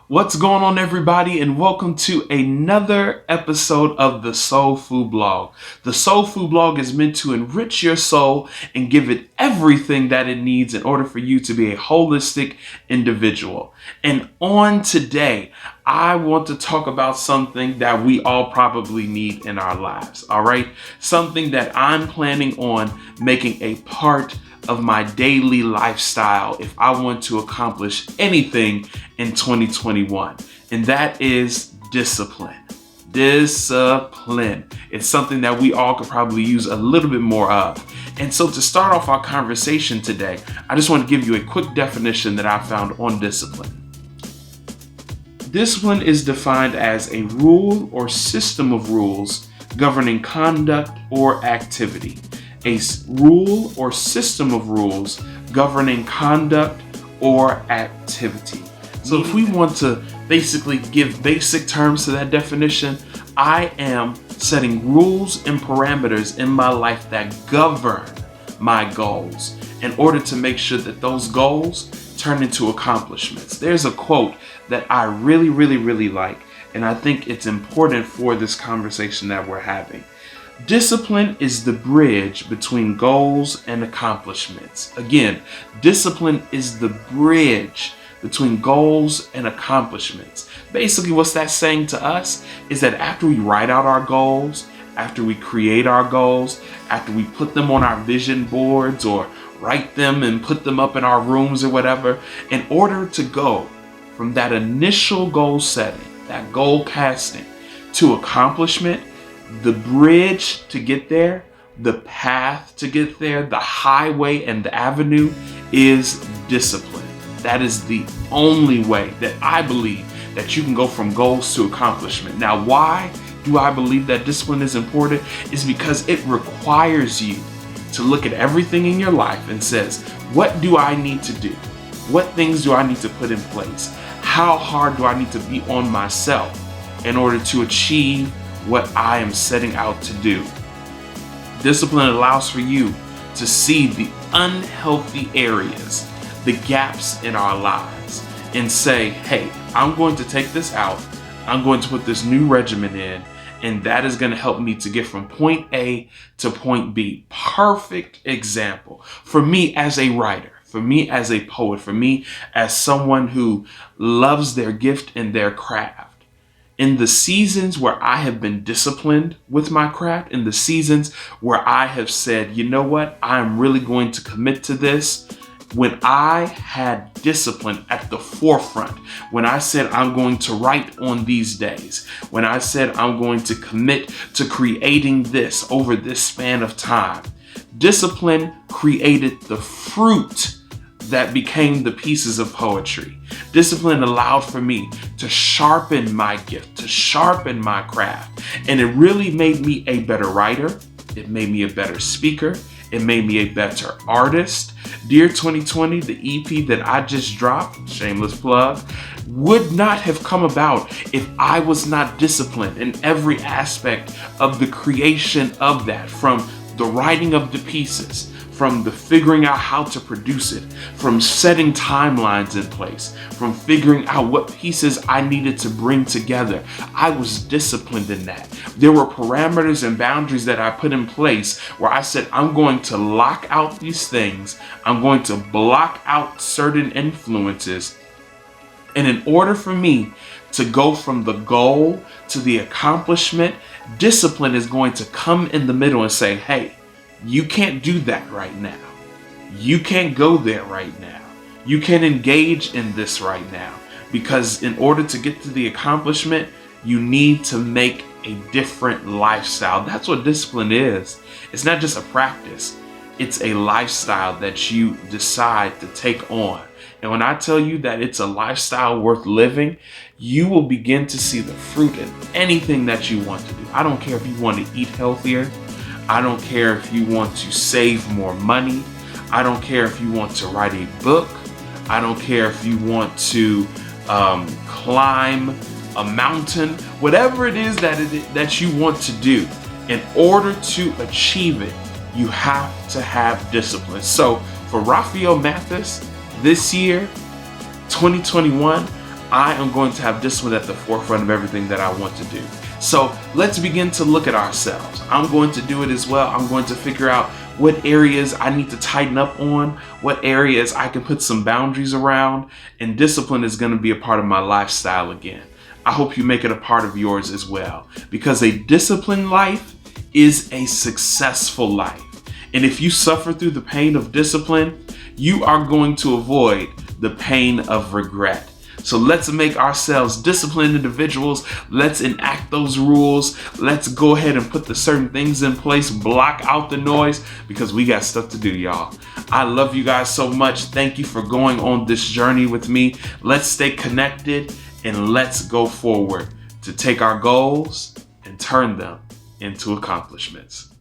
What's going on, everybody, and welcome to another episode of the Soul Food Blog. The Soul Food Blog is meant to enrich your soul and give it everything that it needs in order for you to be a holistic individual. And on today, I want to talk about something that we all probably need in our lives, all right? Something that I'm planning on making a part of my daily lifestyle if I want to accomplish anything in 2021, and that is discipline. Discipline. It's something that we all could probably use a little bit more of. And so to start off our conversation today, I just want to give you a quick definition that I found on discipline. Discipline is defined as a rule or system of rules governing conduct or activity. A rule or system of rules governing conduct or activity. So if we want to basically give basic terms to that definition, I am setting rules and parameters in my life that govern my goals in order to make sure that those goals turn into accomplishments. There's a quote that I really like, and I think it's important for this conversation that we're having. Discipline is the bridge between goals and accomplishments. Again, discipline is the bridge between goals and accomplishments. Basically, what's that saying to us is that after we write out our goals, after we create our goals, after we put them on our vision boards or write them and put them up in our rooms or whatever, in order to go from that initial goal setting, that goal casting, to accomplishment, the bridge to get there, the path to get there, the highway and the avenue is discipline. That is the only way that I believe that you can go from goals to accomplishment. Now, why do I believe that discipline is important? Is because it requires you to look at everything in your life and says, what do I need to do? What things do I need to put in place? How hard do I need to be on myself in order to achieve what I am setting out to do? Discipline allows for you to see the unhealthy areas, the gaps in our lives, and say, hey, I'm going to take this out. I'm going to put this new regimen in, and that is going to help me to get from point A to point B. Perfect example for me as a writer, for me as a poet, for me as someone who loves their gift and their craft. In the seasons where I have been disciplined with my craft, in the seasons where I have said, you know what, I'm really going to commit to this, when I had discipline at the forefront, when I said I'm going to write on these days, when I said I'm going to commit to creating this over this span of time, discipline created the fruit that became the pieces of poetry. Discipline allowed for me to sharpen my gift, to sharpen my craft. And it really made me a better writer. It made me a better speaker. It made me a better artist. Dear 2020, the EP that I just dropped, shameless plug, would not have come about if I was not disciplined in every aspect of the creation of that, from the writing of the pieces, from the figuring out how to produce it, from setting timelines in place, from figuring out what pieces I needed to bring together. I was disciplined in that. There were parameters and boundaries that I put in place where I said, I'm going to lock out these things. I'm going to block out certain influences. And in order for me to go from the goal to the accomplishment, discipline is going to come in the middle and say, hey, you can't do that right now. You can't go there right now. You can't engage in this right now, because in order to get to the accomplishment, you need to make a different lifestyle. That's what discipline is. It's not just a practice. It's a lifestyle that you decide to take on. And when I tell you that it's a lifestyle worth living, you will begin to see the fruit in anything that you want to do. I don't care if you want to eat healthier. I don't care if you want to save more money. I don't care if you want to write a book. I don't care if you want to climb a mountain. Whatever it is that you want to do, in order to achieve it, you have to have discipline. So for Rapheal Mathis, this year, 2021, I am going to have discipline at the forefront of everything that I want to do. So let's begin to look at ourselves. I'm going to do it as well. I'm going to figure out what areas I need to tighten up on, what areas I can put some boundaries around, and discipline is going to be a part of my lifestyle again. I hope you make it a part of yours as well, because a disciplined life is a successful life. And if you suffer through the pain of discipline, you are going to avoid the pain of regret. So let's make ourselves disciplined individuals. Let's enact those rules. Let's go ahead and put the certain things in place, block out the noise, because we got stuff to do, y'all. I love you guys so much. Thank you for going on this journey with me. Let's stay connected and let's go forward to take our goals and turn them into accomplishments.